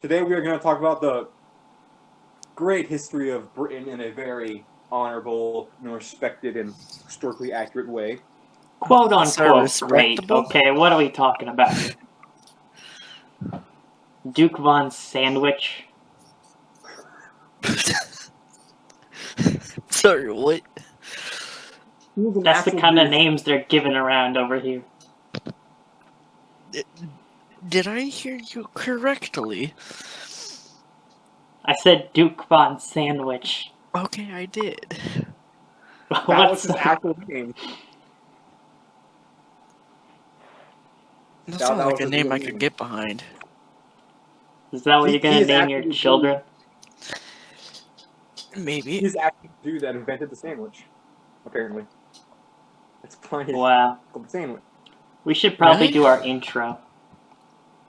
Today we are going to talk about the great history of Britain in a very honorable, respected, and historically accurate way. Quote unquote respectable? great. Okay, what are we talking about here? Duke Von Sandwich. Sorry, what? That's the kind of names they're giving around over here. Did I hear you correctly? I said Duke Von Sandwich. Okay, I did. That was his actual name. That That sounds like was a his name real I could name. get behind. Is that what you're He gonna is name your actually children? Maybe. He's actually the dude that invented the sandwich, apparently. That's funny. Wow. The sandwich. We should probably Really? do our intro.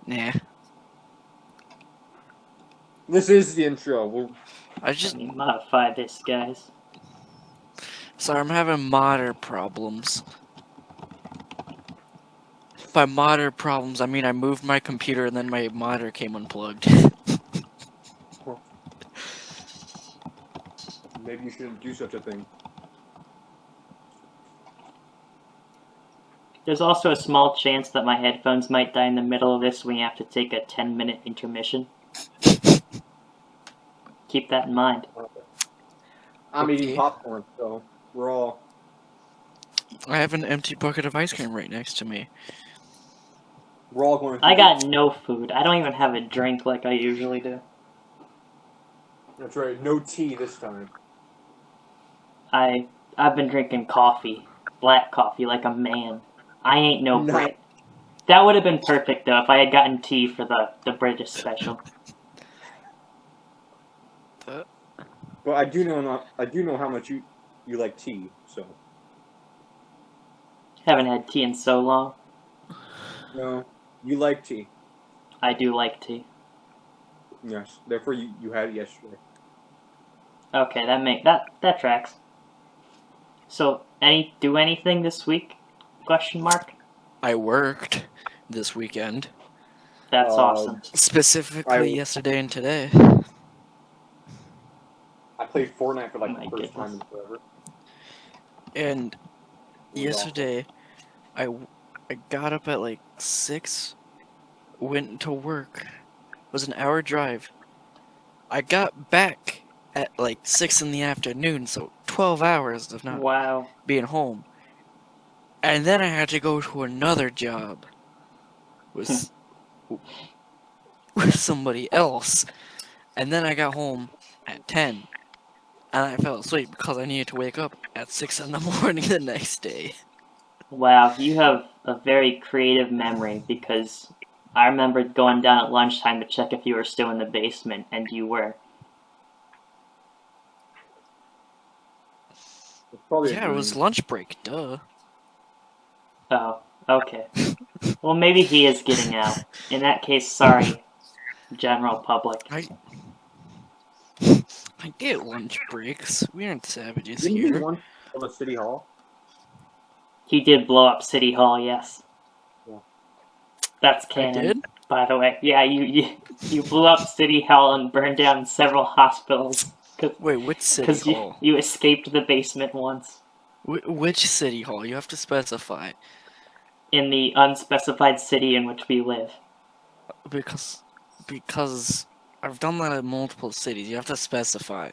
Nah. This is the intro. Let me modify this, guys. Sorry, I'm having modder problems. By modder problems, I mean I moved my computer and then my modder came unplugged. Maybe you shouldn't do such a thing. There's also a small chance that my headphones might die in the middle of this when we have to take a 10-minute intermission. Keep that in mind. I'm eating Okay. popcorn, so we're all... I have an empty bucket of ice cream right next to me. We're all going I got no food. I don't even have a drink like I usually do. That's right, no tea this time. I've been drinking coffee. Black coffee, like a man. I ain't no Nice. Brit. That would have been perfect, though, if I had gotten tea for the British special. But I do know how much you like tea, so... Haven't had tea in so long. No, you like tea. I do like tea. Yes, therefore you had it yesterday. Okay, that tracks. So, do anything this week? Question mark? I worked this weekend. That's awesome. Specifically yesterday and today. I played Fortnite for Oh the my first time in goodness. forever. And It was yesterday, I got up at like 6, went to work. It was an hour drive. I got back at like 6 in the afternoon, so 12 hours of not Wow. being home. And then I had to go to another job with somebody else. And then I got home at 10. And I fell asleep because I needed to wake up at 6 in the morning the next day. Wow, you have a very creative memory, because I remember going down at lunchtime to check if you were still in the basement, and you were. It's probably a Yeah, it was dream. lunch break, duh. Oh, okay. Well, maybe he is getting out. In that case, sorry, general public. I get lunch breaks. We aren't savages Didn't you here. once go to City Hall? He did blow up City Hall, yes. Yeah. That's I canon, did? by the way. Yeah, you blew up City Hall and burned down several hospitals. Wait, which city Because hall? you escaped the basement once. Which city hall? You have to specify. In the unspecified city in which we live. Because I've done that in multiple cities. You have to specify.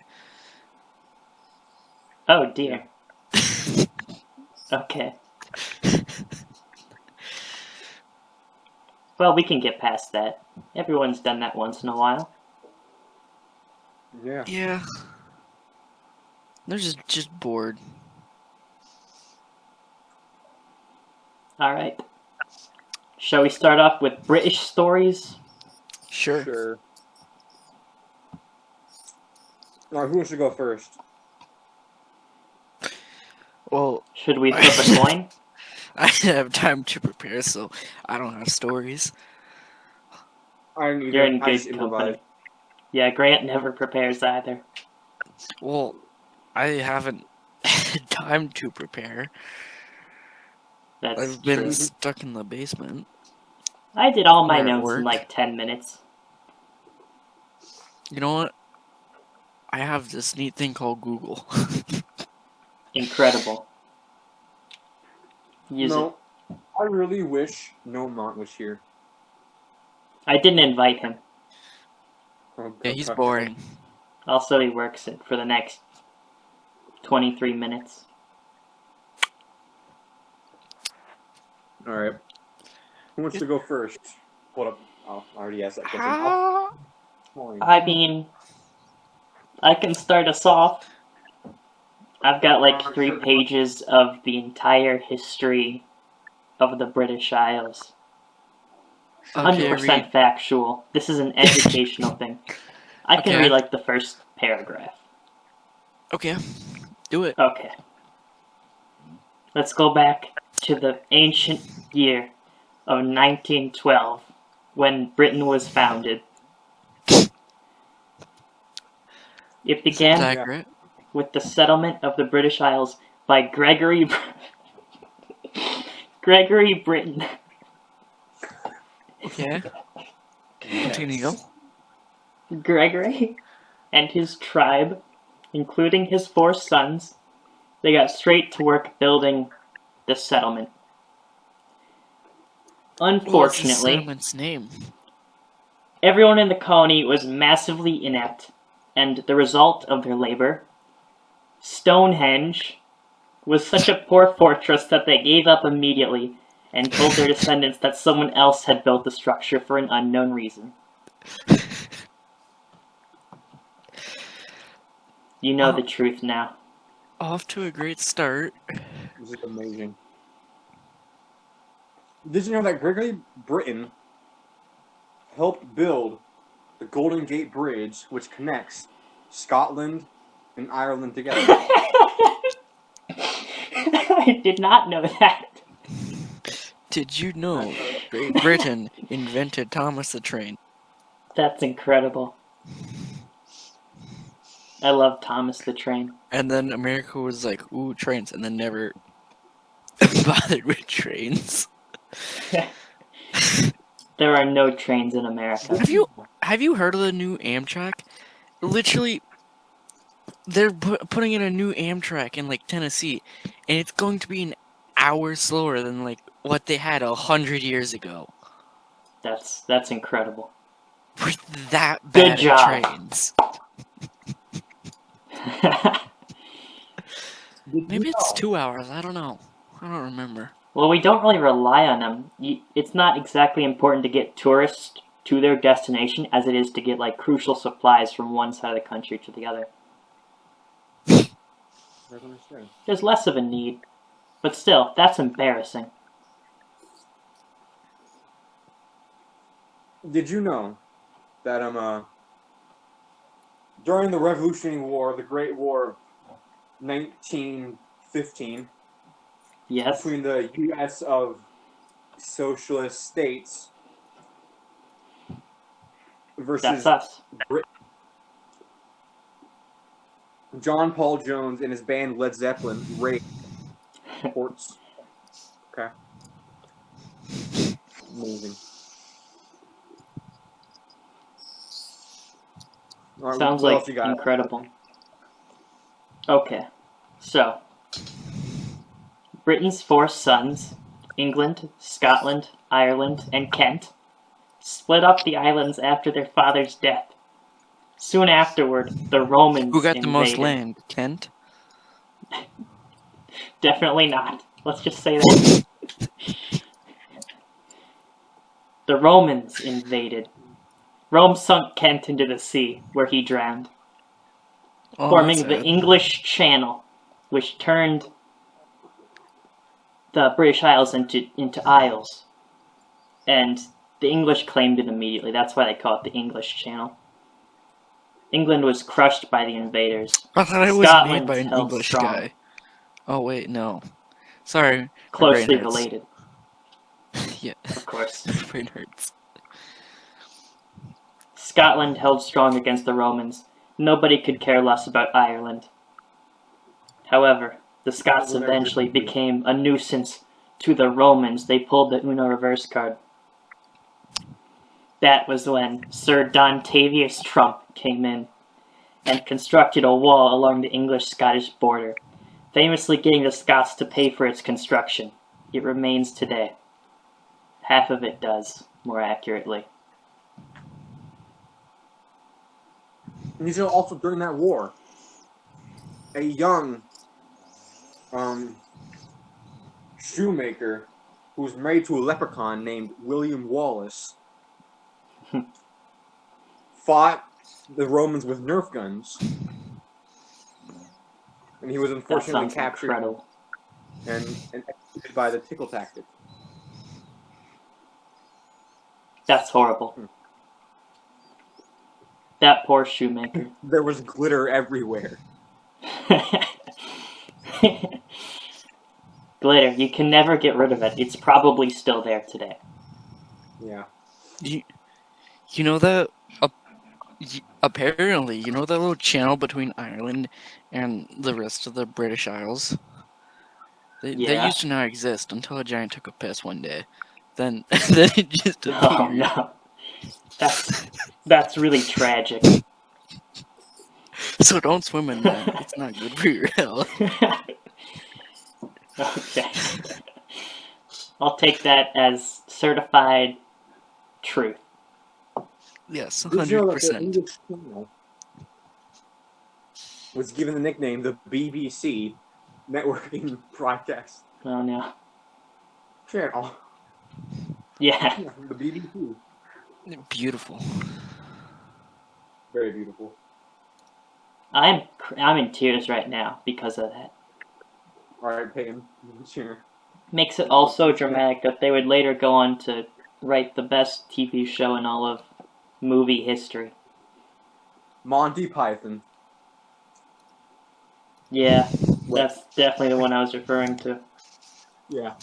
Oh dear. Okay. Well, we can get past that. Everyone's done that once in a while. Yeah. Yeah. They're just bored. Alright. Shall we start off with British stories? Sure. Alright, who wants to go first? Well, Should we flip a coin? I didn't have time to prepare, so I don't have stories. I don't either. You're in I just good improvise. company. Yeah, Grant never prepares either. Well, I haven't had time to prepare. That's I've been true. stuck in the basement. I did all my Or at notes in work. like 10 minutes. You know what? I have this neat thing called Google. Incredible. Use it. No, I really wish No Mont was here. I didn't invite him. Yeah, he's boring. Also, he works it for the next 23 minutes. All right. Who wants to go first? Hold up. Oh, I already asked that question. I mean, I can start us off. I've got like 3 pages of the entire history of the British Isles. 100% factual. This is an educational thing. I can read like the first paragraph. Okay, do it. Okay. Let's go back to the ancient year of 1912, when Britain was founded. It began with the settlement of the British Isles by Gregory Britain. Okay. Continue. Gregory and his tribe, including his 4 sons, they got straight to work building the settlement. Unfortunately, what's the settlement's name? Everyone in the colony was massively inept, and the result of their labor, Stonehenge, was such a poor fortress that they gave up immediately and told their descendants that someone else had built the structure for an unknown reason. You know the truth now. Off to a great start. This is amazing. Did you know that Gregory Britain helped build the Golden Gate Bridge, which connects Scotland and Ireland together? I did not know that. Did you know Great Britain invented Thomas the Train? That's incredible. I love Thomas the Train. And then America was like, ooh, trains, and then never bothered with trains. There are no trains in America. Have you heard of the new Amtrak? Literally, they're putting in a new Amtrak in like Tennessee, and it's going to be an hour slower than like what they had 100 years ago. That's incredible. With that bad Good job. trains. Maybe it's 2 hours. I don't know. I don't remember. Well, we don't really rely on them. It's not exactly important to get tourists to their destination as it is to get like crucial supplies from one side of the country to the other. There's less of a need. But still, that's embarrassing. Did you know that during the Revolutionary War, the Great War of 1915, Yes. between the U.S. of socialist states versus That's us. Britain, John Paul Jones and his band Led Zeppelin raided ports. Okay. Amazing. All right, Sounds what like else you got? incredible. Okay, so Britain's 4 sons, England, Scotland, Ireland, and Kent, split up the islands after their father's death. Soon afterward, the Romans Who got invaded. the most land? Kent? Definitely not. Let's just say that. The Romans invaded. Rome sunk Kent into the sea, where he drowned, forming the English Channel, which turned the British Isles into isles. And the English claimed it immediately. That's why they call it the English Channel. England was crushed by the invaders. I thought it was Scotland made by an held English strong. guy. Oh wait, no. Sorry. my Closely brain hurts. related, Yeah, of course. my brain hurts. Scotland held strong against the Romans. Nobody could care less about Ireland. However, the Scots eventually became a nuisance to the Romans. They pulled the Uno reverse card. That was when Sir Dontavius Trump came in and constructed a wall along the English-Scottish border, famously getting the Scots to pay for its construction. It remains today. Half of it does, more accurately. And these are also during that war. A young shoemaker who was married to a leprechaun named William Wallace fought the Romans with Nerf guns. And he was unfortunately captured and executed by the tickle tactic. That's horrible. That poor shoemaker. There was glitter everywhere. Glitter, you can never get rid of it. It's probably still there today. Yeah. You know that, apparently, you know that little channel between Ireland and the rest of the British Isles? They used to not exist until a giant took a piss one day. Then it just appeared. Oh no. That's really tragic. So don't swim in that. It's not good for your health. Okay. I'll take that as certified truth. Yes, Did you know that the 100%. English channel was given the nickname the BBC Networking Broadcast Oh no. Channel? Yeah. Yeah, the BBC. Beautiful. Very beautiful. I'm in tears right now because of that. Alright, Peyton. Sure. Makes it also dramatic that they would later go on to write the best TV show in all of movie history. Monty Python. Yeah, that's definitely the one I was referring to. Yeah.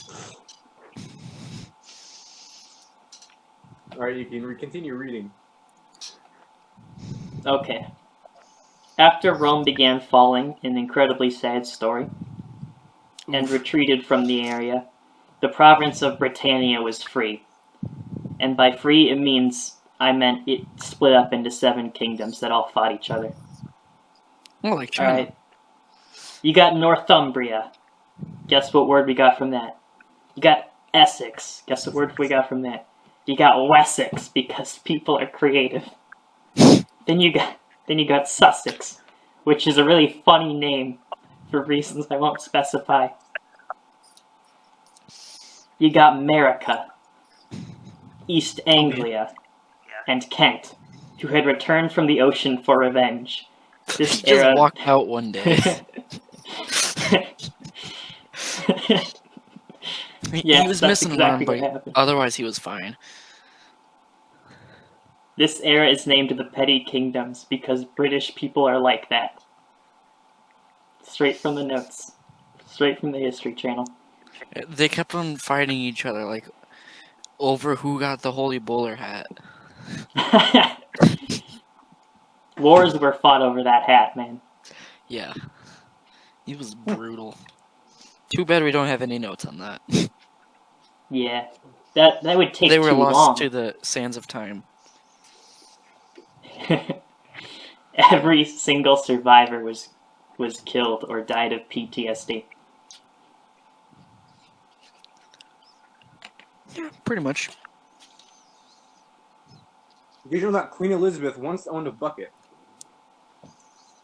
Alright, you can continue reading. Okay. After Rome began falling, an incredibly sad story, and retreated from the area, the province of Britannia was free. And by free, I meant it split up into 7 kingdoms that all fought each other. More like China. Alright. You got Northumbria. Guess what word we got from that? You got Essex. Guess what word we got from that? You got Wessex, because people are creative. Then you got Sussex, which is a really funny name for reasons I won't specify. You got Merica, East Anglia, and Kent, who had returned from the ocean for revenge. This He era just walked out one day. Yes, he was that's missing exactly an what arm, but happened. otherwise he was fine. This era is named the Petty Kingdoms because British people are like that. Straight from the notes. Straight from the History Channel. They kept on fighting each other, like, over who got the holy bowler hat. Wars were fought over that hat, man. Yeah. He was brutal. Too bad we don't have any notes on that. Yeah. That would take They too were lost long. to the sands of time. Every single survivor was killed or died of PTSD. Yeah, pretty much. Did you know that Queen Elizabeth once owned a bucket?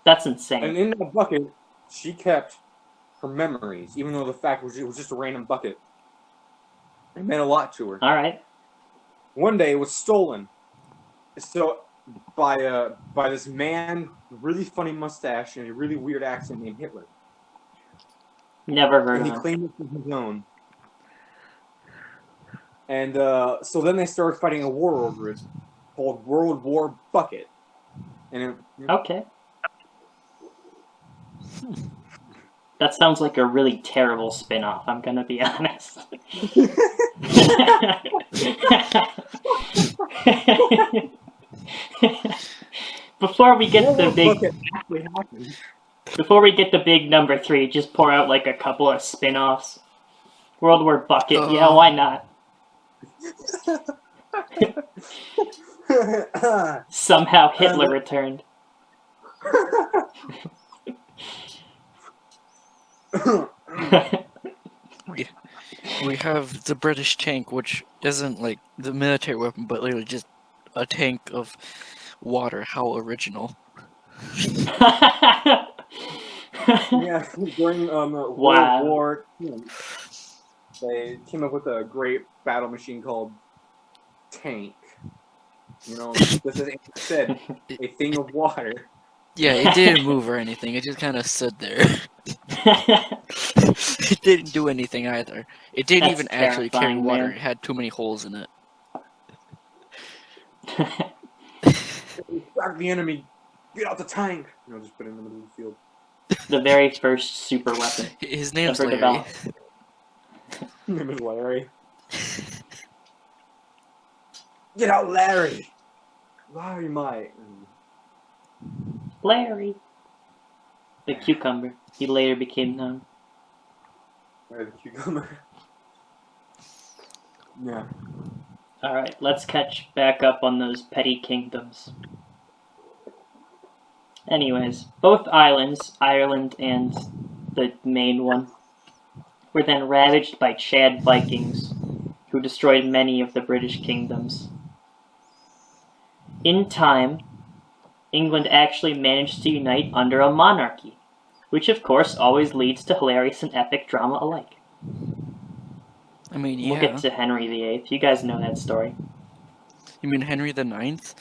That's insane. And in that bucket, she kept her memories, even though the fact was it was just a random bucket. It meant a lot to her. Alright. One day, it was stolen. So, by this man, with a really funny mustache and a really weird accent named Hitler. Never heard And of he him. claimed it as his own. And so then they started fighting a war over it called World War Bucket. And it, Okay. That sounds like a really terrible spin-off, I'm gonna be honest. Before we get the big number 3, just pour out like a couple of spin-offs. World War Bucket, yeah, why not? Somehow Hitler returned. We have the British tank, which isn't like the military weapon, but literally just a tank of water. How original. Yeah, during Wow. World War II, they came up with a great battle machine called tank. You know, just as Andrew said, a thing of water. Yeah, it didn't move or anything. It just kind of stood there. It didn't do anything either. It didn't That's even actually carry terrifying, water. man. It had too many holes in it. Back the enemy! Get out the tank! You know, just put it in the middle of the field. The very first super weapon His name's ever Larry. developed. Name is Larry. Get out, Larry! Larry, mate. Larry. The cucumber. He later became known. Larry the cucumber. Yeah. Alright, let's catch back up on those petty kingdoms. Anyways, both islands, Ireland and the main one, were then ravaged by Chad Vikings, who destroyed many of the British kingdoms. In time, England actually managed to unite under a monarchy, which of course always leads to hilarious and epic drama alike. I mean, yeah. We'll get to Henry VIII. You guys know that story. You mean Henry IX?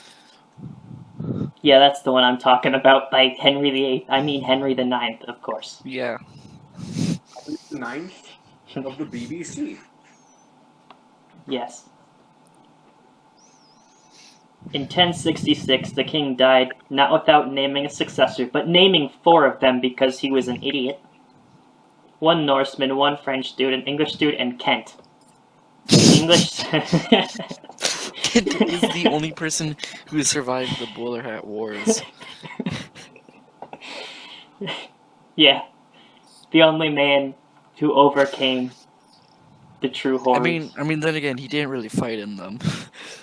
Yeah, that's the one I'm talking about by Henry VIII. I mean Henry IX, of course. Yeah. The 9th of the BBC. Yes. In 1066, the king died, not without naming a successor, but naming 4 of them because he was an idiot. 1 Norseman, 1 French dude, an English dude, and Kent. English... Kent is the only person who survived the Bowler Hat Wars. Yeah. The only man who overcame the true horrors. I mean, then again, he didn't really fight in them.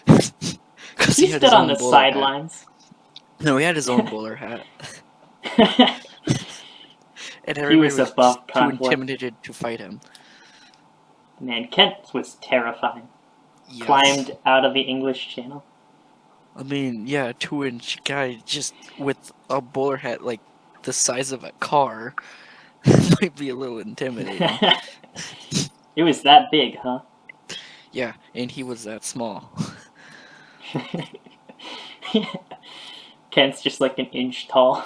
He stood on the sidelines. No, he had his own bowler hat. And He everybody was above too conflict. intimidated to fight him. Man, Kent was terrifying. Yes. Climbed out of the English Channel. I mean, yeah, a 2-inch guy just with a bowler hat like the size of a car might be a little intimidating. It was that big, huh? Yeah, and he was that small. Kent's just like an inch tall.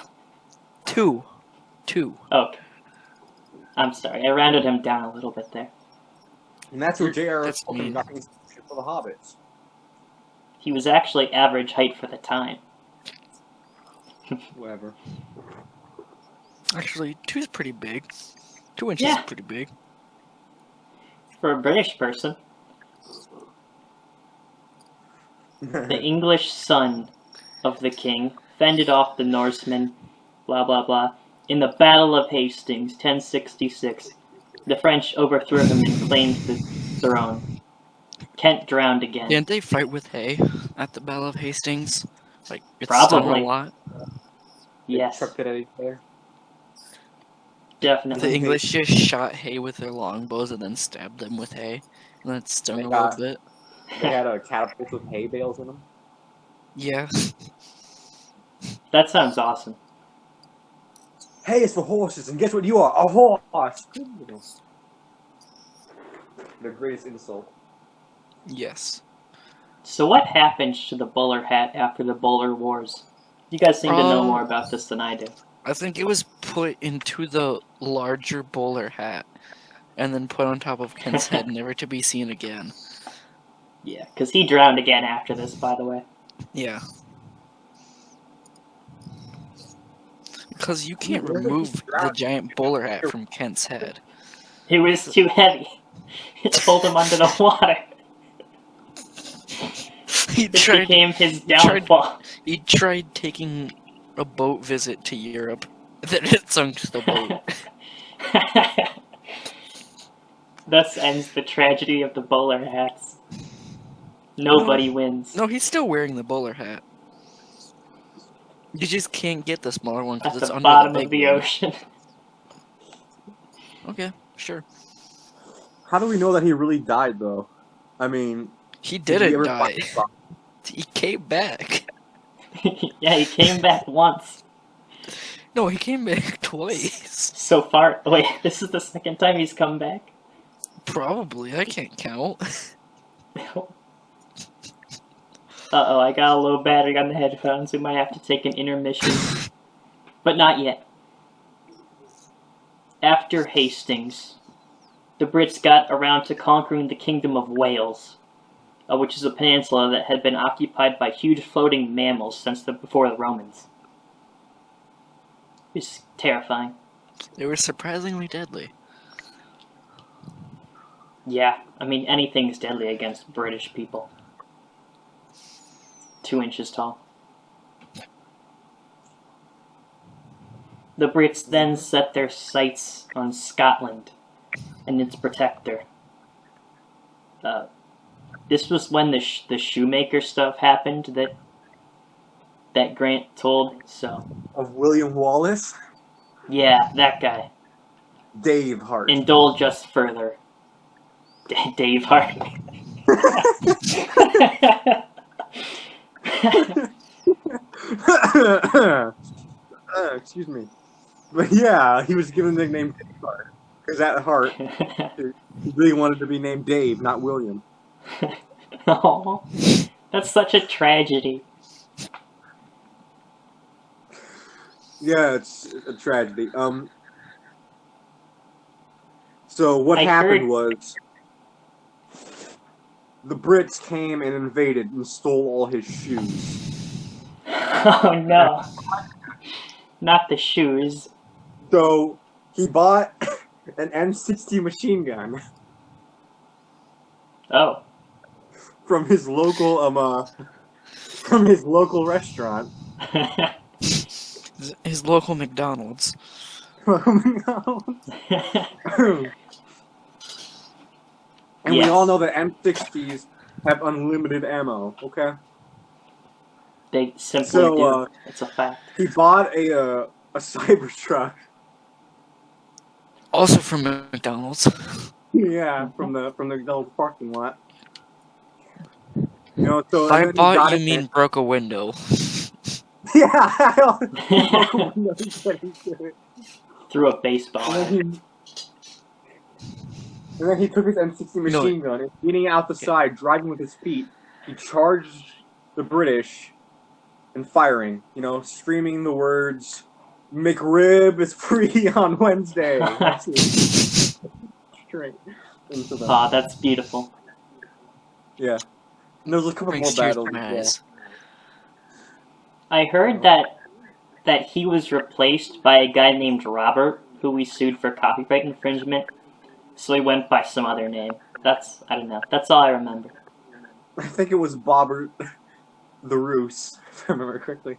2. Oh. I'm sorry, I rounded him down a little bit there. And that's where J.R.R. That's Tolkien mean. got the inspiration for the Hobbits. He was actually average height for the time. Whatever. Actually, 2 is pretty big. 2 inches Yeah. is pretty big. For a British person, the English son of the king fended off the Norsemen, blah blah blah, in the Battle of Hastings, 1066. The French overthrew him and claimed the throne. Kent drowned again. Didn't they fight with hay at the Battle of Hastings? Like, it's Probably. a lot. Yes, Chucked it at each other. definitely. The English just shot hay with their longbows and then stabbed them with hay. And then it stung They a got- little bit. They had a catapult with hay bales in them. Yeah. That sounds awesome. Hay is for horses, and guess what you are? A horse! The greatest insult. Yes. So what happened to the bowler hat after the bowler wars? You guys seem to know more about this than I do. I think it was put into the larger bowler hat and then put on top of Kent's head, never to be seen again. Yeah, because he drowned again after this, by the way. Yeah. Because you can't Yeah, remove the drowned. giant bowler hat from Kent's head. It was too heavy. It pulled him under the water. He It tried, became his tried- downfall. he tried taking a boat visit to Europe, then it sunk the boat. Thus ends the tragedy of the bowler hats. Nobody wins. No, he's still wearing the bowler hat. You just can't get the smaller one At because it's the under bottom the of big the one. ocean. Okay, sure. How do we know that he really died, though? I mean, He did we didn't ever die. find his body? He came back. Yeah, he came back once. No, he came back twice. So far. Wait, this is the second time he's come back? Probably. I can't count. Uh-oh, I got a low battery on the headphones. We might have to take an intermission. But not yet. After Hastings, the Brits got around to conquering the Kingdom of Wales, which is a peninsula that had been occupied by huge floating mammals since before the Romans. It's terrifying. They were surprisingly deadly. Yeah, I mean, anything's deadly against British people. 2 inches tall. The Brits then set their sights on Scotland and its protector. This was when the shoemaker stuff happened that Grant told, so... Of William Wallace? Yeah, that guy. Daveheart. Indulge us further. Daveheart. Excuse me. But yeah, he was given the nickname Daveheart. Because at heart, he really wanted to be named Dave, not William. Oh, that's such a tragedy. Yeah, it's a tragedy. So what I happened heard- was the Brits came and invaded and stole all his shoes. Oh no. Not the shoes. So he bought an M60 machine gun Oh. from his local restaurant. His local McDonald's. And Yes. we all know that M60s have unlimited ammo, okay? They simply So, do. It's a fact. he bought a Cybertruck. Also from McDonald's. Yeah, from the McDonald's parking lot. You know, so and By then he bought, got you it mean and- broke a window. Yeah. Threw a baseball. And then he took his M60 machine gun and leaning out the side, driving with his feet, he charged the British and firing, you know, screaming the words, "McRib is free on Wednesday." Straight into them. Aw, that's beautiful. Yeah. And there was a couple Brings more tears battles to my as well. eyes. I heard that he was replaced by a guy named Robert, who we sued for copyright infringement. So he went by some other name. I don't know. That's all I remember. I think it was Bobbert the Roos, if I remember correctly.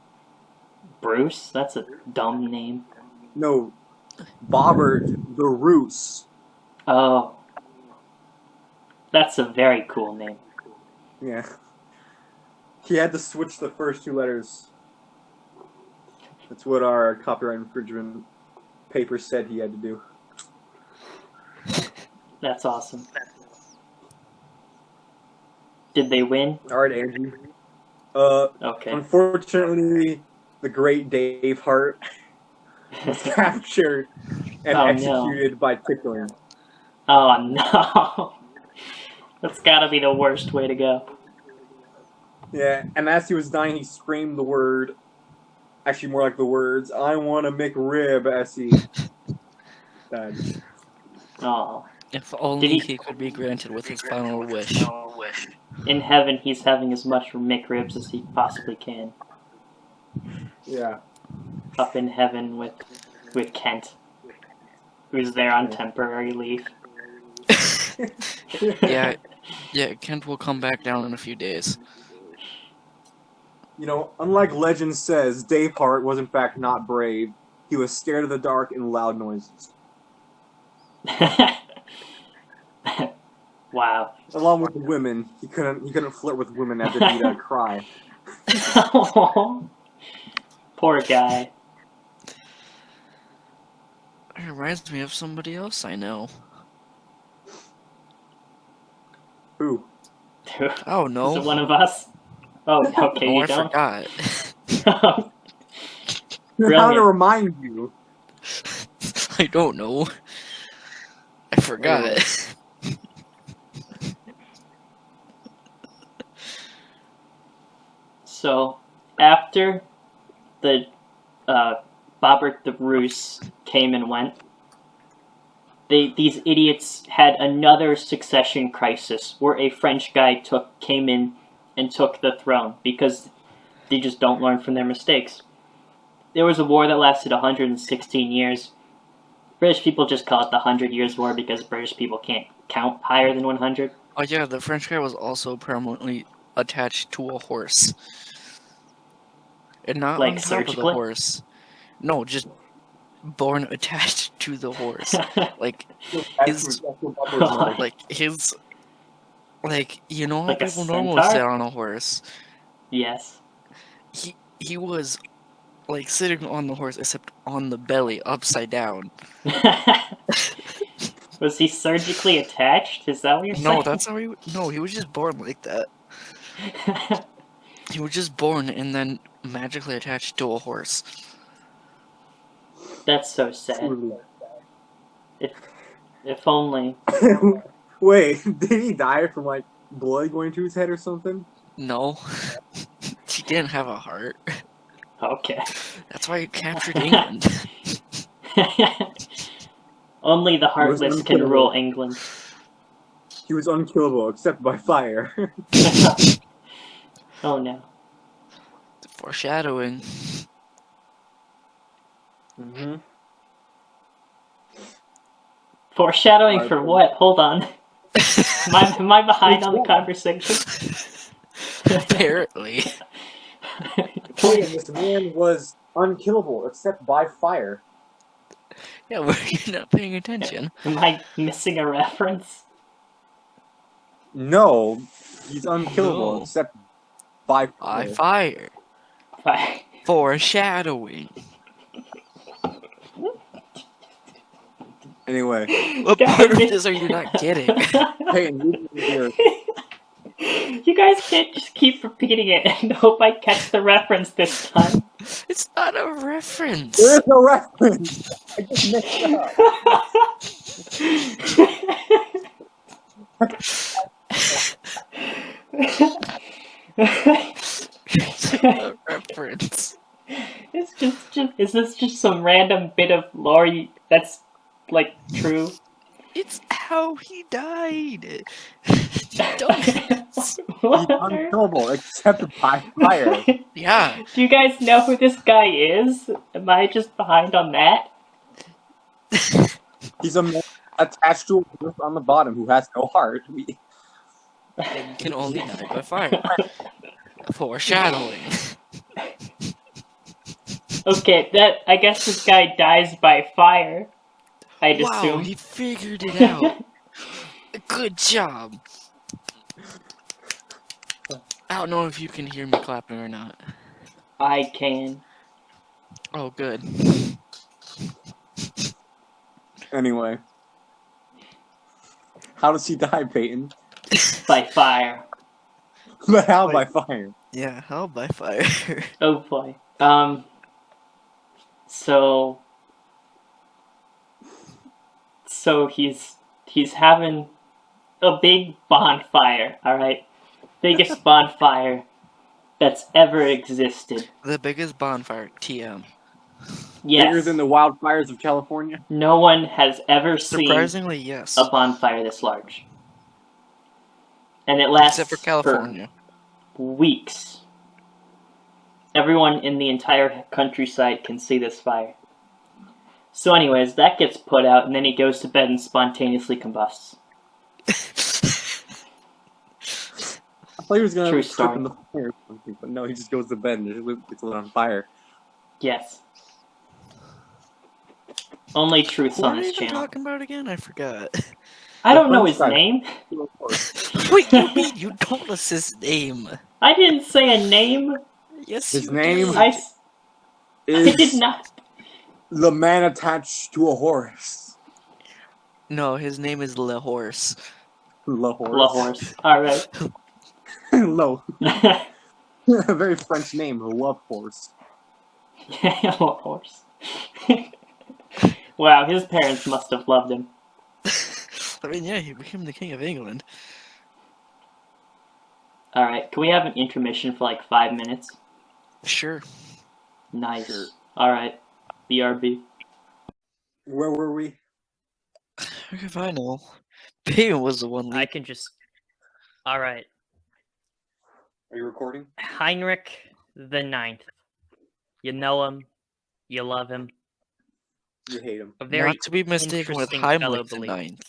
Bruce? That's a dumb name. No, Bobbert the Roos. Oh. That's a very cool name. Yeah. He had to switch the first 2 letters. That's what our copyright infringement paper said he had to do. That's awesome. Did they win? Alright, Andrew. Okay. Unfortunately, the great Daveheart was captured and Oh, no. executed by tickling. Oh no. That's gotta be the worst way to go. Yeah, and as he was dying, he screamed the word, actually more like the words, "I want a McRib," as he died. Oh. If only Did he could be granted with his final wish. In heaven, he's having as much McRibs as he possibly can. Yeah. Up in heaven with Kent, who's there on temporary leave. Yeah, Kent will come back down in a few days. You know, unlike legend says, Daveheart was in fact not brave. He was scared of the dark and loud noises. Wow. Along with the women, he couldn't flirt with women after he'd cry. Poor guy. It reminds me of somebody else I know. Who? Oh Is no. it one of us? Oh, okay, Oh, you I don't? forgot. How Brilliant. to remind you? I don't know. I forgot. Anyway. So, after the Robert the Bruce came and went, these idiots had another succession crisis where a French guy came in and took the throne because they just don't learn from their mistakes. There was a war that lasted 116 years. British people just call it the 100 Years' War because British people can't count higher than 100. Oh yeah, the French guy was also permanently attached to a horse. And not Like on top surgically? of the horse. No, just born attached to the horse. Like his you know how Like a people normally centaur? sit on a horse. Yes. He was like sitting on the horse except on the belly, upside down. Was he surgically attached? Is that what you're saying? No, that's how he was just born like that. He was just born and then magically attached to a horse. That's so sad. Truly. If only. Wait, did he die from like blood going to his head or something? No. He didn't have a heart. Okay. That's why he captured England. Only the heartless can rule England. He was unkillable except by fire. Oh no. Foreshadowing. Mm-hmm. Foreshadowing for what? Hold on. Am I behind on the conversation? Apparently. This man was unkillable except by fire. Yeah, were you not paying attention? Am I missing a reference? No, he's unkillable No. except by By fire. fire. Foreshadowing. Anyway, What part of this are you not getting? Peyton, You guys can't just keep repeating it and hope I catch the reference this time. It's not a reference. there is no reference. I just messed It's not a reference. Is this just some random bit of lore that's like true? It's how he died. Dumbass. He's unkillable except by fire. Yeah. Do you guys know who this guy is? Am I just behind on that? He's a man attached to a horse on the bottom who has no heart. And can only die by fire. Foreshadowing. Okay, I guess this guy dies by fire. I'd Wow, assume. he figured it out. Good job. I don't know if you can hear me clapping or not. I can. Oh, good. Anyway, how does he die, Peyton? By fire. But how by fire? Yeah, how by fire? Oh boy. So he's having a big bonfire, alright? Biggest bonfire that's ever existed. The biggest bonfire, TM. Yes. Bigger than the wildfires of California? No one has ever seen Surprisingly, yes. a bonfire this large. And it lasts Except for California. for weeks. Everyone in the entire countryside can see this fire. So anyways, that gets put out, and then he goes to bed and spontaneously combusts. I thought he was going True to cook story. in the fire or something, but no, he just goes to bed and it's lit on fire. Yes. Only truths What on are this you channel. talking about again? I forgot. I don't know French his guy. name. What you mean? You told us his name. I didn't say a name. Yes, His you name did. I did Is not. the man attached to a horse. No, his name is LeHorse. LeHorse. LeHorse. All right. Lo. A very French name, Love Horse. LeHorse. Wow, his parents must have loved him. I mean, yeah, he became the king of England. All right, can we have an intermission for like 5 minutes? Sure. Nice. Sure. All right, BRB. Where were we? If I know. Peyton was the one I leading. can just. All right, Are you recording? Heinrich IX. You know him, you love him. You hate him. A very Not to be mistaken with interesting fellow Heinrich the believer. Ninth.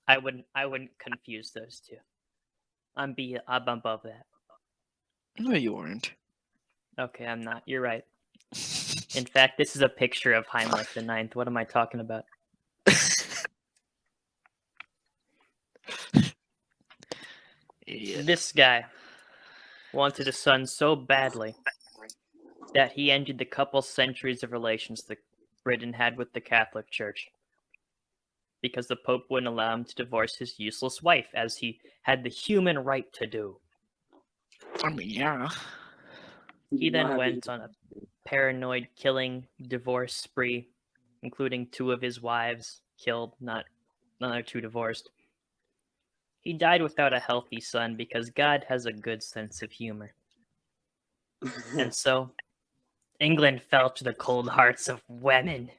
I wouldn't confuse those two. I'm above that. No, you weren't. Okay, I'm not. You're right. In fact, this is a picture of Heinrich IX. What am I talking about? Idiot. This guy wanted a son so badly that he ended the couple centuries of relations that Britain had with the Catholic Church, because the Pope wouldn't allow him to divorce his useless wife, as he had the human right to do. I mean, yeah. He then went on a paranoid killing divorce spree, including 2 of his wives killed, not another 2 divorced. He died without a healthy son because God has a good sense of humor. And so, England fell to the cold hearts of women.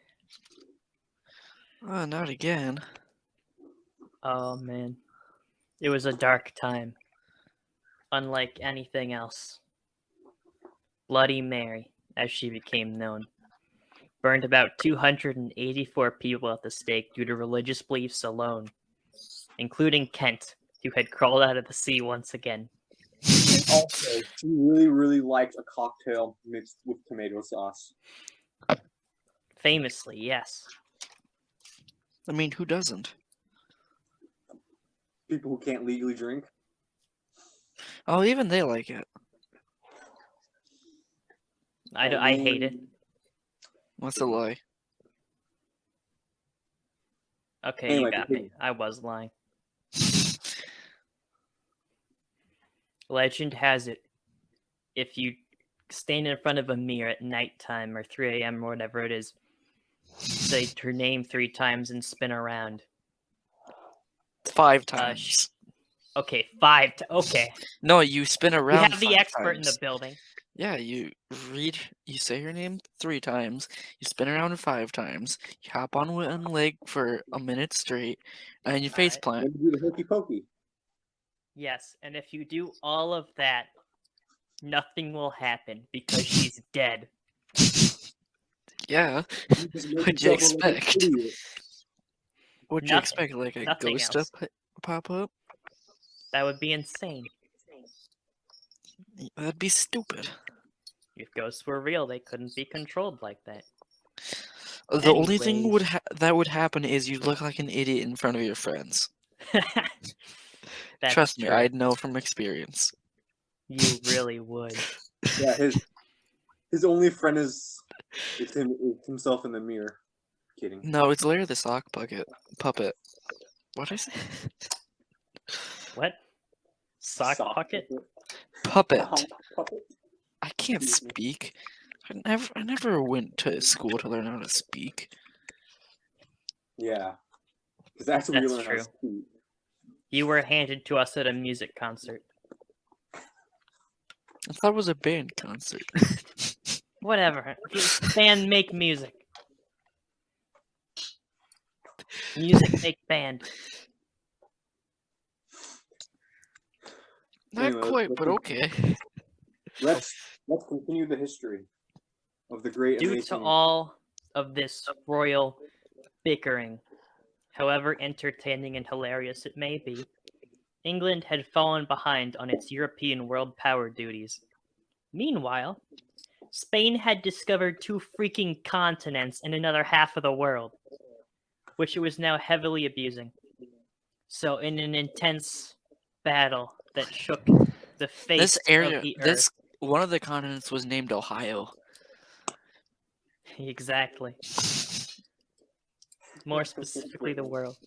Oh, not again. Oh man, it was a dark time, unlike anything else. Bloody Mary, as she became known, burned about 284 people at the stake due to religious beliefs alone, including Kent, who had crawled out of the sea once again. Also, she really, really liked a cocktail mixed with tomato sauce. Famously, yes. I mean, who doesn't? People who can't legally drink. Oh, even they like it. I hate it. What's a lie? Okay, Anyway, you got continue. me. I was lying. Legend has it, if you stand in front of a mirror at nighttime or 3 a.m. or whatever it is, say her name 3 times and spin around. 5 times. Okay, 5. Okay, No, you spin we around. have the 5 expert in times. the building. Yeah, you say her name 3 times, you spin around 5 times, you hop on one leg for a minute straight, and you face Alright. plant. Then you do the hokey pokey. Yes, and if you do all of that, nothing will happen because she's dead. Yeah, You just make what'd you yourself look like an expect? idiot. What'd you Nothing. expect, like a Nothing ghost else. to pop up? That would be insane. That'd be stupid. If ghosts were real, they couldn't be controlled like that. The only thing Anyways. that would happen is you'd look like an idiot in front of your friends. That's Trust me, true. I'd know from experience. You really would. Yeah, his only friend is himself in the mirror. Kidding. No, it's Larry the Sock Puppet. What'd I say? What? Sock puppet? Puppet. Puppet. I can't Excuse me. speak. I never went to school to learn how to speak. Yeah. Because that's what we That's learn how true. to speak. You were handed to us at a music concert. I thought it was a band concert. Whatever. Band make music. Music make band. Not Anyway, quite, let's but okay. Let's continue the history of the great Due amazing. to all of this royal bickering, however entertaining and hilarious it may be, England had fallen behind on its European world power duties. Meanwhile, Spain had discovered 2 freaking continents and another half of the world. which it was now heavily abusing. So, in an intense battle that shook the face This area, of the this earth, one of the continents was named Ohio. exactly, more specifically the world.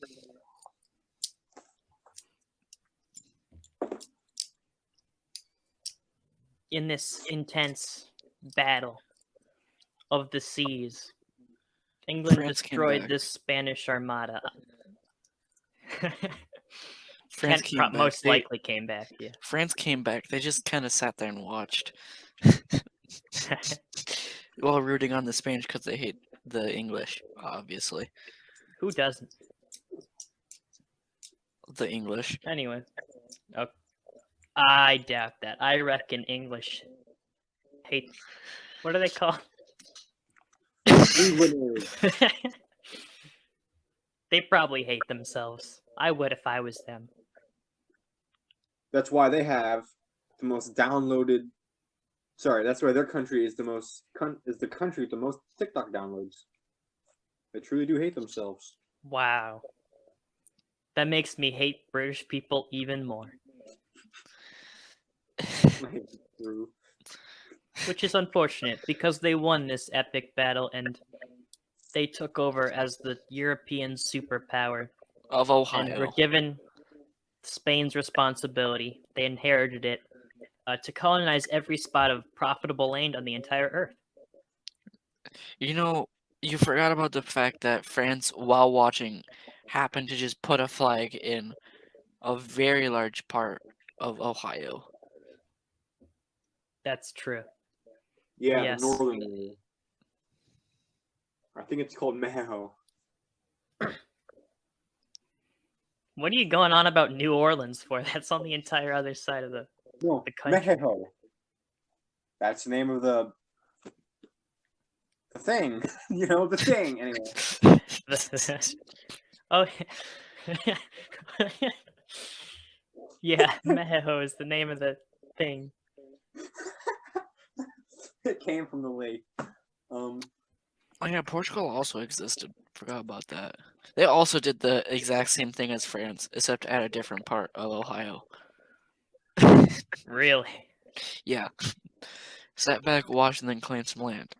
In this intense battle of the seas, England France came destroyed back. this Spanish armada. France came back. Most likely came back, yeah. France came back. They just kind of sat there and watched. While rooting on the Spanish because they hate the English, obviously. Who doesn't? The English. Anyway. Okay. I doubt that. I reckon English hate... What are they called? They probably hate themselves. I would if I was them. That's why they have the most downloaded. Sorry, that's why their country is the country with the most TikTok downloads. They truly do hate themselves. Wow. That makes me hate British people even more. Which is unfortunate, because they won this epic battle and they took over as the European superpower. Of Ohio. And were given Spain's responsibility. They inherited it to colonize every spot of profitable land on the entire earth. You know, you forgot about the fact that France, while watching, happened to just put a flag in a very large part of Ohio. That's true. Yeah, Yes. the northern one. I think it's called Mexico. What are you going on about New Orleans for? That's on the entire other side of the country. Mexico. That's the name of the thing. The thing. Anyway. Oh, yeah, Mexico is the name of the thing. It came from the lake. Oh yeah, Portugal also existed. Forgot about that. They also did the exact same thing as France, except at a different part of Ohio. Really? Yeah. Sat back, watched, and then claimed some land.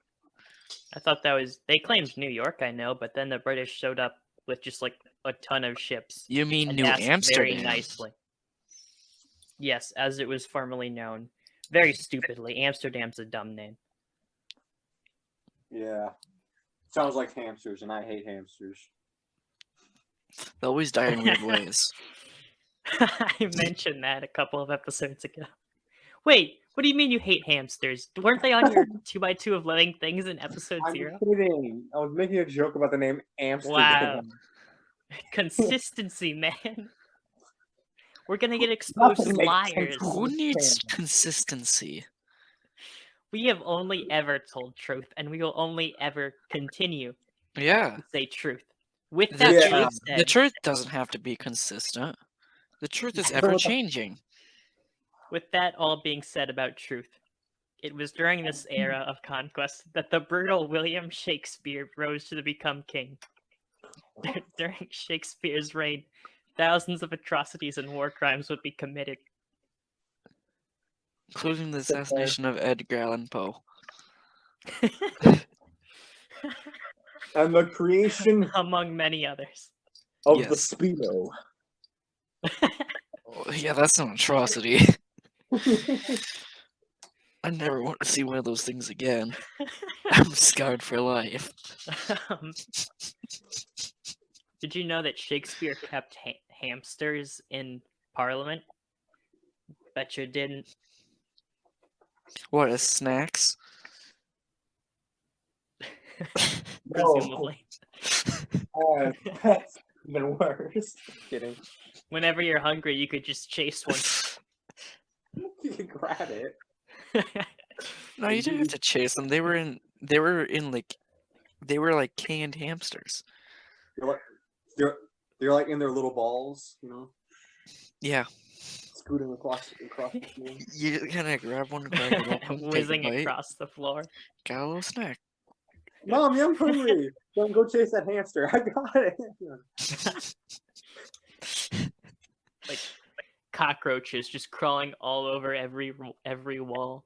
I thought they claimed New York, I know, but then the British showed up with just like a ton of ships. You mean and New asked Amsterdam? Very nicely. Yes, as it was formerly known. Very stupidly. Amsterdam's a dumb name. Yeah. Sounds like hamsters, and I hate hamsters. They always die in weird ways. I mentioned that a couple of episodes ago. Wait, what do you mean you hate hamsters? Weren't they on your 2x2 of living things in episode 0? I'm kidding. I was making a joke about the name Amsterdam. Wow. Consistency, man. We're gonna get exposed as liars. Who needs consistency? We have only ever told truth, and we will only ever continue Yeah. to say truth. With that being said, the truth doesn't have to be consistent. The truth is ever changing. With that all being said about truth, it was during this era of conquest that the brutal William Shakespeare rose to become king. During Shakespeare's reign, thousands of atrocities and war crimes would be committed. Including the assassination of Edgar Allan Poe. And the creation among many others. Of the Speedo. Oh, yeah, that's an atrocity. I never want to see one of those things again. I'm scarred for life. Did you know that Shakespeare kept hamsters in Parliament? Bet you didn't. What, as snacks? Presumably. That's even worse. Kidding. Whenever you're hungry, you could just chase one. You can grab it. No, you didn't have to chase them. They were like canned hamsters. They're like in their little balls, Yeah. Scooting across the floor. You kind of grab one, grab it open, whizzing take a bite, across the floor. got a little snack. Mommy, I'm hungry. Don't go chase that hamster. I got it. Like cockroaches just crawling all over every wall.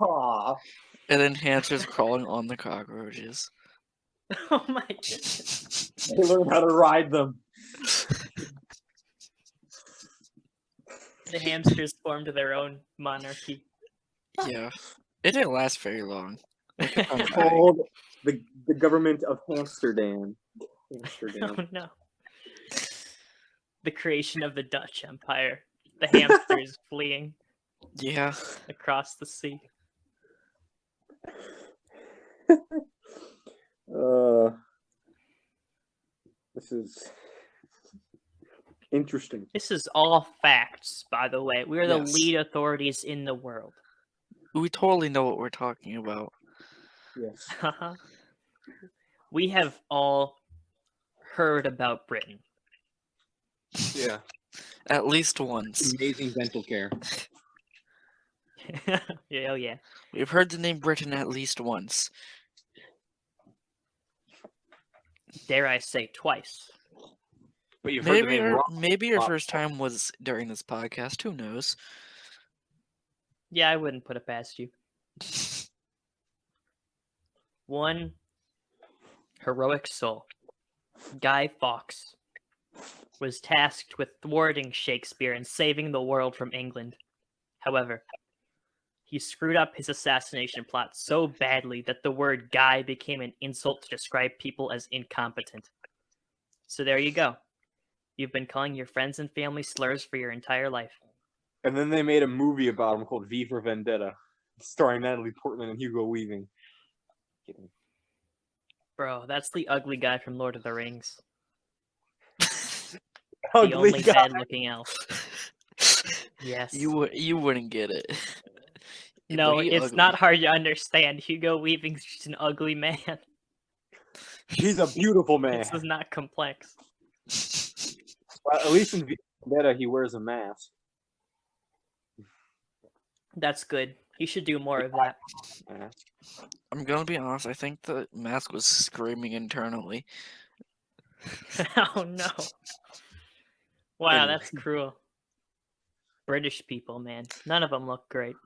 Aw. And then hamsters crawling on the cockroaches. Oh my goodness. They learn how to ride them. The hamsters formed their own monarchy. Yeah. It didn't last very long. It's called the government of Amsterdam. Oh no. The creation of the Dutch Empire. The hamsters fleeing Yeah. across the sea. This is interesting. This is all facts, by the way. We are the Yes. lead authorities in the world. We totally know what we're talking about. Yes. We have all heard about Britain. Yeah. At least once. Amazing dental care. Yeah, oh yeah. We've heard the name Britain at least once. Dare I say twice. But you've heard the name wrong. Maybe your first time was during this podcast. Who knows? Yeah, I wouldn't put it past you. One heroic soul, Guy Fawkes, was tasked with thwarting Shakespeare and saving the world from England. However, he screwed up his assassination plot so badly that the word guy became an insult to describe people as incompetent. So there you go. You've been calling your friends and family slurs for your entire life. And then they made a movie about him called V for Vendetta, starring Natalie Portman and Hugo Weaving. Kidding. Bro, that's the ugly guy from Lord of the Rings. The Ugly only guy. bad-looking elf. Yes. You wouldn't get it. No, But he it's ugly. not hard to understand. Hugo Weaving's just an ugly man. He's a beautiful man. This is not complex. Well, at least in V for Vendetta, he wears a mask. That's good. He should do more of that. I'm gonna be honest. I think the mask was screaming internally. Oh no. Wow, Anyway. that's cruel. British people, man. None of them look great.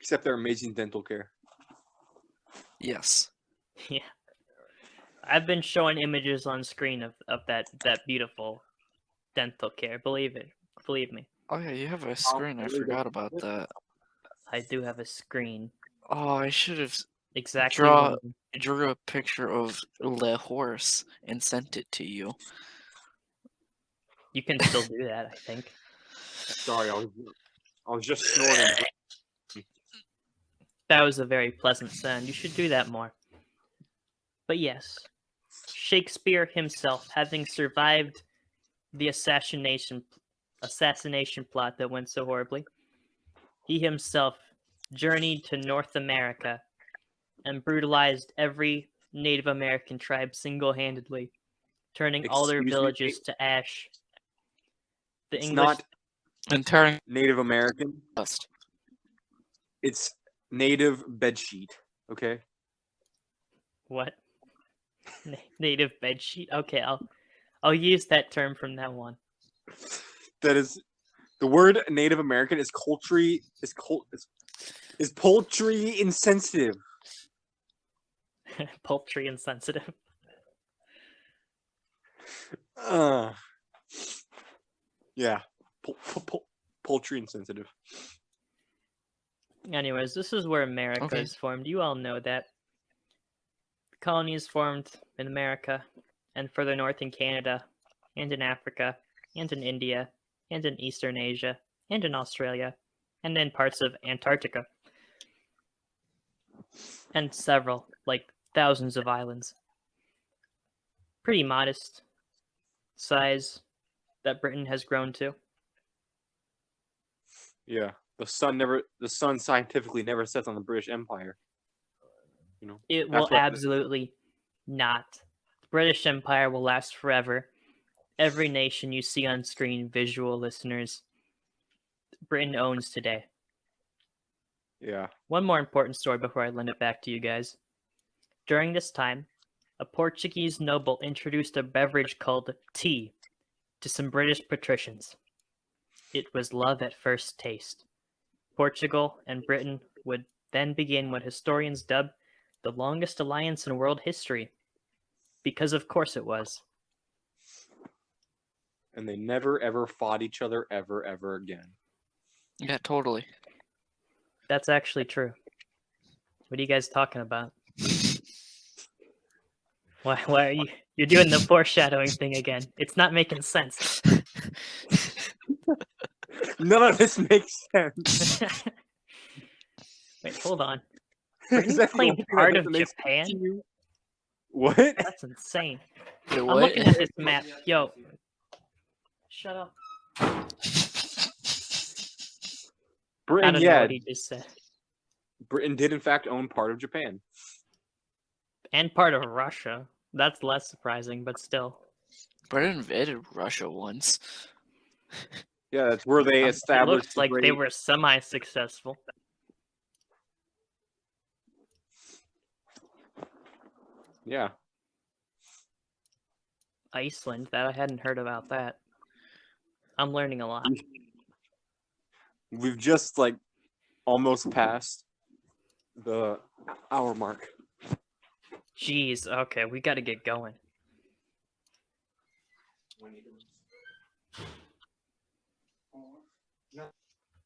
Except their amazing dental care. Yes. Yeah. I've been showing images on screen of that beautiful dental care. Believe it. Believe me. Oh yeah, you have a screen. I forgot about that. I do have a screen. Oh, I should have Exactly. Draw- drew a picture of LeHorse and sent it to you. You can still do that, I think. Sorry, I was just snorting. That was a very pleasant sound. You should do that more. But yes, Shakespeare himself, having survived the assassination plot that went so horribly, he himself journeyed to North America and brutalized every Native American tribe single-handedly, turning all their Excuse me? villages to ash. The It's English not Entering Native American. dust. It's native bedsheet. Okay. what? Native bedsheet. Okay, I'll use that term from now on. That is the word Native American is poultry insensitive. Poultry insensitive. Yeah, poultry insensitive. Anyways, this is where America Okay. is formed. You all know that. The colony is formed in America, and further north in Canada, and in Africa, and in India, and in Eastern Asia, and in Australia, and in parts of Antarctica. And several, like thousands of islands. Pretty modest size that Britain has grown to. Yeah, the sun scientifically never sets on the British Empire. You know, It That's will what- absolutely not. The British Empire will last forever. Every nation you see on screen, visual listeners, Britain owns today. Yeah. One more important story before I lend it back to you guys. During this time, a Portuguese noble introduced a beverage called tea to some British patricians. It was love at first taste. Portugal and Britain would then begin what historians dub the longest alliance in world history. Because of course it was. And they never ever fought each other ever again. Yeah, totally. That's actually true. What are you guys talking about? Why are you... You're doing the foreshadowing thing again. It's not making sense. None of this makes sense. Wait, hold on. Is Britain that the claimed only thing part that of makes sense Japan? to you? What? That's insane. Wait, I'm what? looking at this map. Yo. Shut up. I Britain, don't know yeah. what he just said. Britain did in fact own part of Japan. And part of Russia. That's less surprising, but still. Britain invaded Russia once. Yeah, that's where they It established looks the like they great- were semi-successful. Yeah. Iceland, that I hadn't heard about that. I'm learning a lot. We've just like almost passed the hour mark. Jeez, okay, we gotta get going.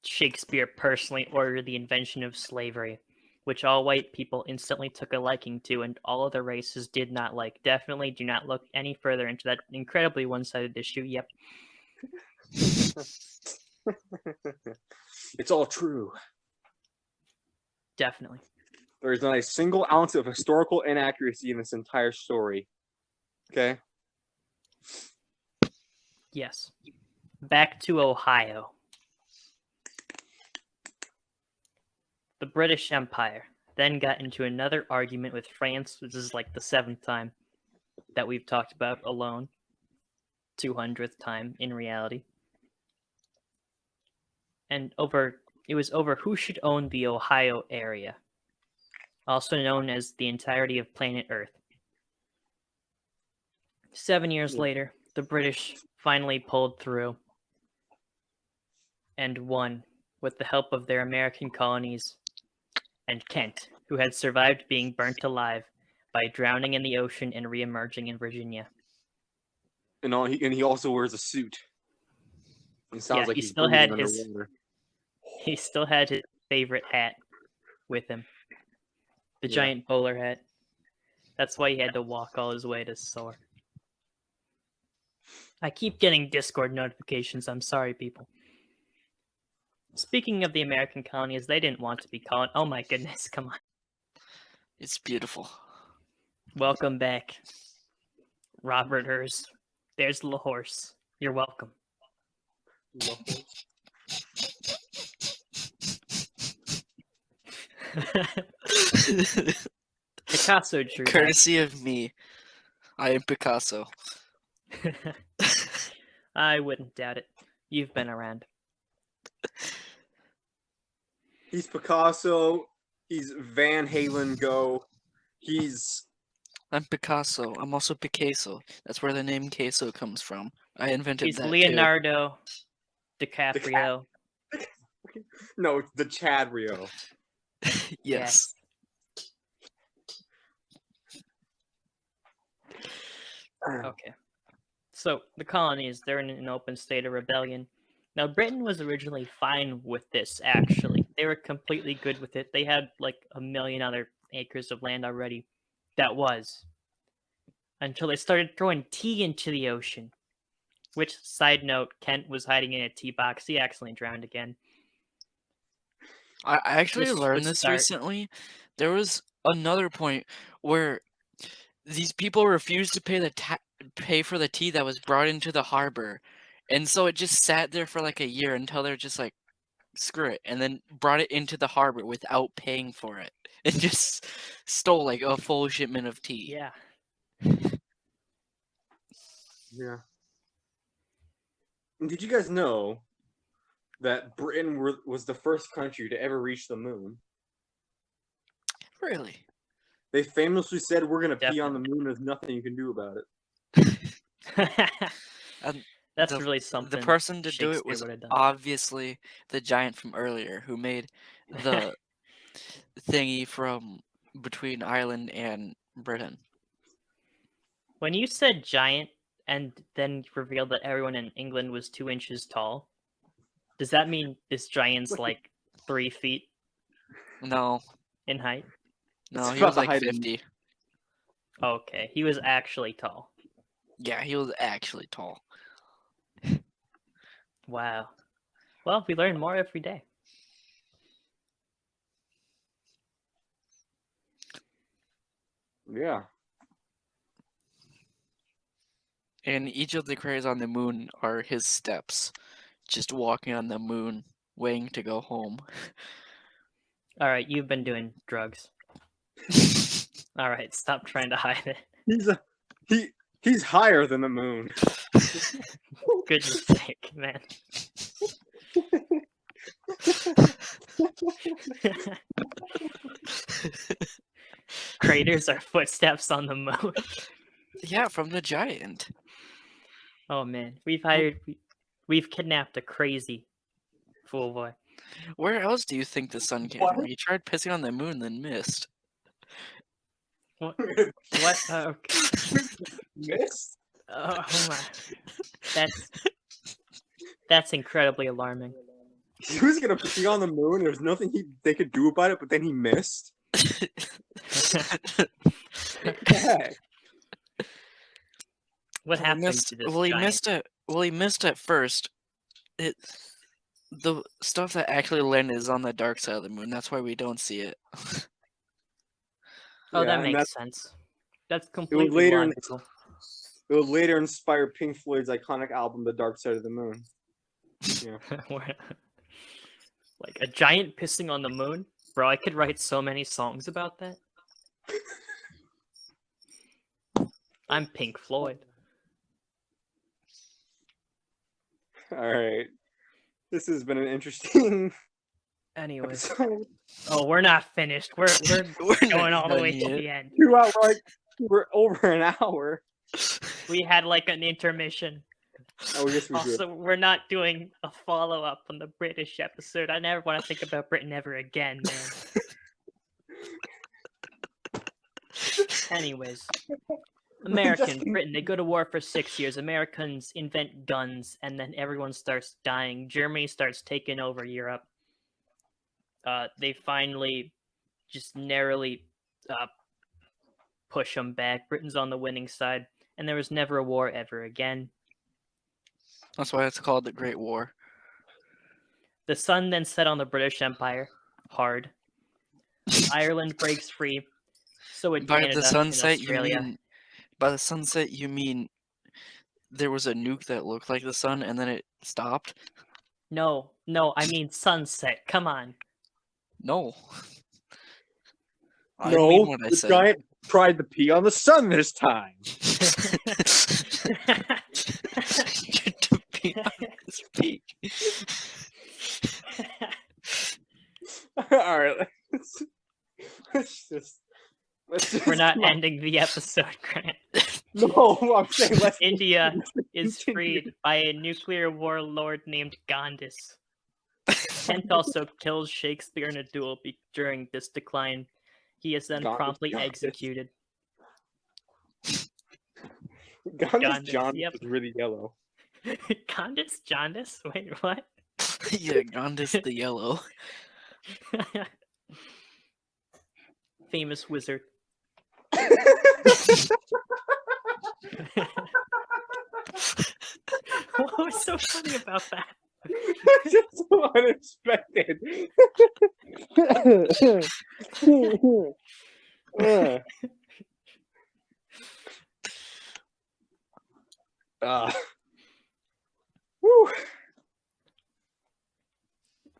Shakespeare personally ordered the invention of slavery, which all white people instantly took a liking to and all other races did not like. Definitely do not look any further into that incredibly one-sided issue. Yep. It's all true. Definitely. There is not a single ounce of historical inaccuracy in this entire story. Okay? Yes. Back to Ohio. The British Empire then got into another argument with France. This is like the 7th time that we've talked about alone. 200th time in reality. And it was over who should own the Ohio area, also known as the entirety of planet Earth. 7 years later, the British finally pulled through and won with the help of their American colonies and Kent, who had survived being burnt alive by drowning in the ocean and re-emerging in Virginia. And he also wears a suit. It sounds Yeah, like he he's still had breathing his- underwater. He still had his favorite hat with him. The Yeah. giant bowler hat. That's why he had to walk all his way to Soar. I keep getting Discord notifications. I'm sorry, people. Speaking of the American colonies, they didn't want to be called. Oh my goodness, come on. It's beautiful. Welcome back, Robert Hers. There's LeHorse. You're welcome. Picasso drew that. Courtesy of me. I am Picasso. I wouldn't doubt it. You've been around. He's Picasso. He's Van Halen Go. I'm Picasso. I'm also Picasso. That's where the name queso comes from. I invented He's that Leonardo DiCaprio. No, it's the Chad Rio. too. Yes. Okay. So the colonies, they're in an open state of rebellion. Now Britain was originally fine with this, actually. They were completely good with it. They had like 1 million other acres of land already. That was. Until they started throwing tea into the ocean. Which, side note, Kent was hiding in a tea box. He accidentally drowned again. I actually This learned would this start- recently. There was another point where these people refused to pay for the tea that was brought into the harbor, and so it just sat there for like a year until they're just like, screw it, and then brought it into the harbor without paying for it, and just stole like a full shipment of tea. Yeah. Yeah. And did you guys know that Britain was the first country to ever reach the moon. Really? They famously said, "We're gonna pee on the Definitely. moon. There's nothing you can do about it." And That's the, really something. the person to do it Shakespeare was would have done. obviously the giant from earlier who made the thingy from between Ireland and Britain. When you said giant and then revealed that everyone in England was 2 inches tall, does that mean this giant's like 3 feet No, in height? no, It's he was about the like height of- 50. Okay, he was actually tall. Yeah, he was actually tall. Wow. Well, we learn more every day. Yeah. And each of the craters on the moon are his steps, just walking on the moon, waiting to go home. All right, you've been doing drugs. All right, stop trying to hide it. He's higher than the moon. Goodness sake, man. Craters are footsteps on the moon. Yeah, from the giant. Oh man, we've kidnapped a crazy Foollboy. Where else do you think the sun came from? He tried pissing on the moon, then missed. What? What? Okay. Missed? Oh my. That's incredibly alarming. He was gonna pee on the moon. There's nothing they could do about it, but then he missed. Heck. What He happened missed- to this well, he giant? missed it. Well, he missed it first. The stuff that actually landed is on the dark side of the moon. That's why we don't see it. Oh, Yeah, that and makes sense. That's It completely would later logical. it would later inspire Pink Floyd's iconic album, "The Dark Side of the Moon." Yeah. Like a giant pissing on the moon? Bro, I could write so many songs about that. I'm Pink Floyd. All right. This has been an interesting Anyways. episode. Oh, we're not finished. We're We're going all the done way to yet. the end. We're over an hour. We had like an intermission. Oh, yes, we did. Also, we're not doing a follow-up on the British episode. I never want to think about Britain ever again, man. Anyways, Britain, they go to war for 6 years. Americans invent guns, and then everyone starts dying. Germany starts taking over Europe. They finally just narrowly push them back. Britain's on the winning side, and there was never a war ever again. That's why it's called the Great War. The sun then set on the British Empire hard. Ireland breaks free. So would By Canada the sunset, and Australia. you mean there was a nuke that looked like the sun and then it stopped? No, I mean sunset. Come on. No. I No, mean what I the said. giant tried to pee on the sun this time. To be on his peak. All right, let's just We're not ending the episode, Grant. No, I'm saying let's. India is continue. freed by a nuclear warlord named Gandhis. Kent also kills Shakespeare in a duel during this decline. He is then Gandhis promptly Jaundice. executed. Gandhis John yep. is really yellow. Gandhis Jaundice? Wait, what? Yeah, Gandhis the Yellow. Famous wizard. What was so funny about that? Just so unexpected. Whew.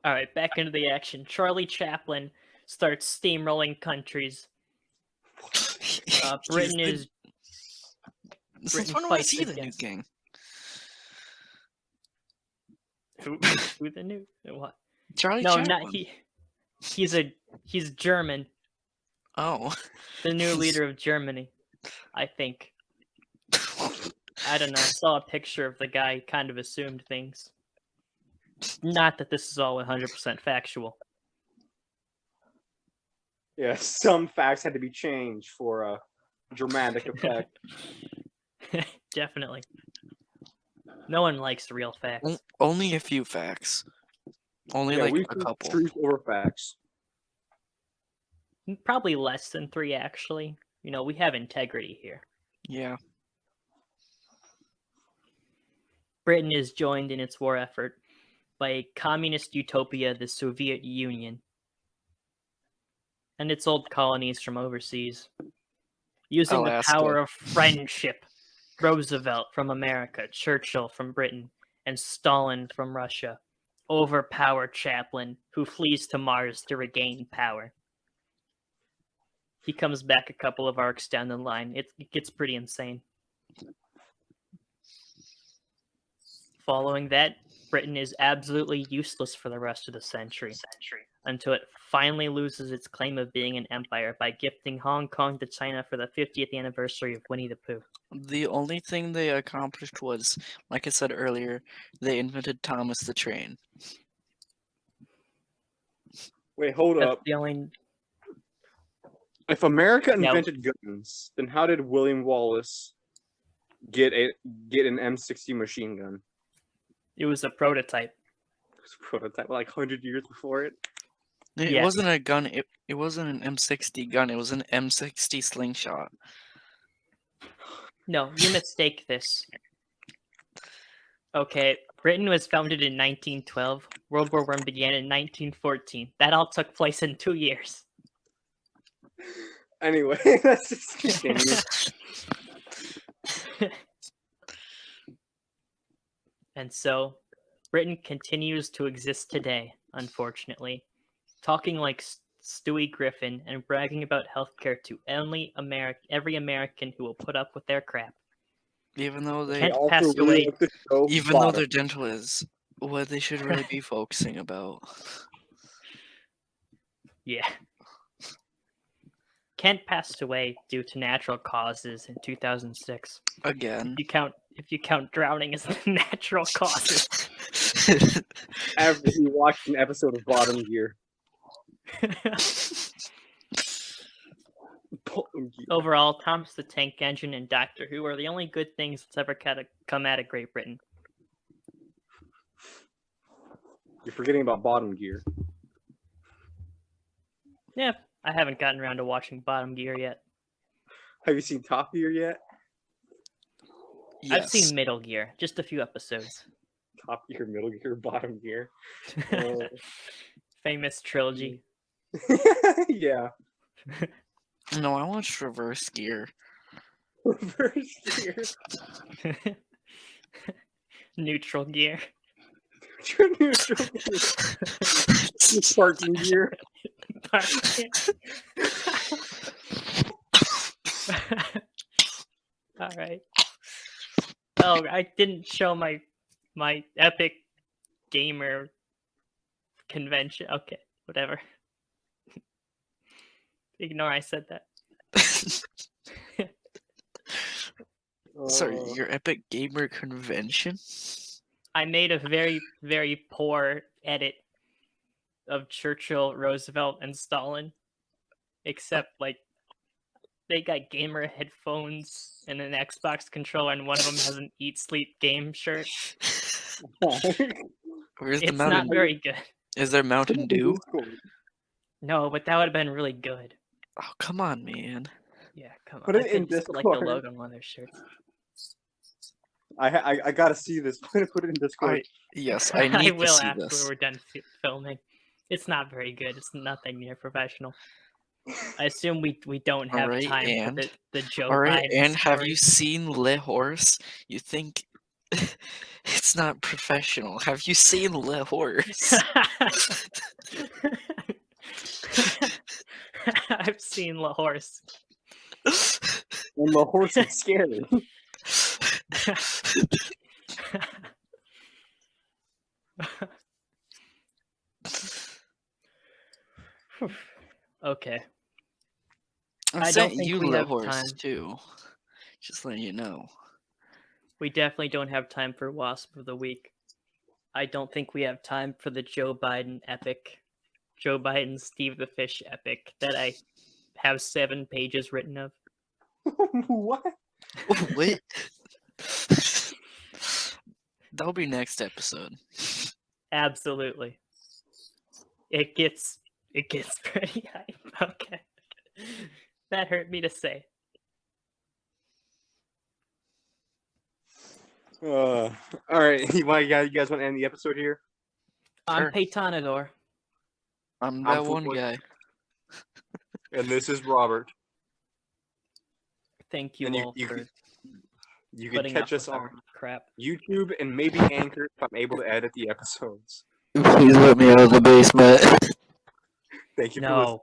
All right, back into the action. Charlie Chaplin starts steamrolling countries. Britain is. Since Britain when was fights he the against- new king? Who the new what? Charlie No, Chaplin. not he. He's German. Oh. The new leader of Germany, I think. I don't know. I saw a picture of the guy. He kind of assumed things. Not that this is all 100% factual. Yeah, some facts had to be changed for a dramatic effect. Definitely. No one likes real facts. Only a few facts. Only Yeah, like we a choose couple. truth over facts. Probably less than 3, actually. You know, we have integrity here. Yeah. Britain is joined in its war effort by a communist utopia, the Soviet Union, and its old colonies from overseas. Using Alaska. the power of friendship, Roosevelt from America, Churchill from Britain, and Stalin from Russia overpower Chaplin, who flees to Mars to regain power. He comes back a couple of arcs down the line. It gets pretty insane. Following that, Britain is absolutely useless for the rest of the century, until it finally loses its claim of being an empire by gifting Hong Kong to China for the 50th anniversary of Winnie the Pooh. The only thing they accomplished was, like I said earlier, they invented Thomas the Train. Wait, hold That's up. the only... If America Now- invented guns, then how did William Wallace get an M60 machine gun? It was a prototype. It was a prototype like 100 years before it. It Yes. wasn't a gun. It wasn't an M60 gun. It was an M60 slingshot. No, you mistake this. Okay, Britain was founded in 1912. World War I began in 1914. That all took place in 2 years. Anyway, let's just continue. And so, Britain continues to exist today, unfortunately, talking like Stewie Griffin and bragging about healthcare to every American who will put up with their crap. Even though they, Kent Also passed really away. like the show even though Bottom. their dental is what they should really be focusing about. Yeah. Kent passed away due to natural causes in 2006. Again. If you count drowning as the natural causes. After he watched an episode of Bottom Gear. Bottom Gear. Overall, Thomas the Tank Engine and Doctor Who are the only good things that's ever come out of Great Britain. You're forgetting about Bottom Gear. Yeah, I haven't gotten around to watching Bottom Gear yet. Have you seen Top Gear yet? Yes. I've seen Middle Gear, just a few episodes. Top Gear, Middle Gear, Bottom Gear. Famous trilogy. Yeah. No, I watched Reverse Gear. Reverse Gear. Neutral Gear. Neutral Gear. Sparking Gear. All right. Oh, I didn't show my epic gamer convention. Okay, whatever. Ignore I said that. Sorry, your Epic Gamer Convention? I made a very, very poor edit of Churchill, Roosevelt, and Stalin. Except, like, they got gamer headphones and an Xbox controller, and one of them has an Eat Sleep Game shirt. Where's the It's Mountain not very good. Is there Mountain Dew? No, but that would have been really good. Oh, come on, man. Yeah, come on. Put it I in just put, like the Discord. logo on one of their shirts. I gotta see this. Put it in Discord. Yes, I need I will to see after this. we're done filming. It's not very good. It's nothing near professional. I assume we don't have Alright, time and- for the joke. Alright, and have you seen LeHorse? You think it's not professional. Have you seen LeHorse? I've seen LeHorse. And the horse is scary. Okay. I I don't sent think you we have LeHorse time. too. Just letting you know. We definitely don't have time for Wasp of the Week. I don't think we have time for the Joe Biden epic. Joe Biden Steve the Fish epic that I have 7 pages written of. What? Wait. That'll be next episode. Absolutely. It gets pretty hype. Okay. That hurt me to say. All right, you guys want to end the episode here? I'm Sure. Peytonador. I'm I'm that one Foollboy. guy. And this is Robert. Thank you And all for you can putting catch up us with on our crap. YouTube and maybe Anchor if I'm able to edit the episodes. Please let me out of the basement. Thank you for listening. No.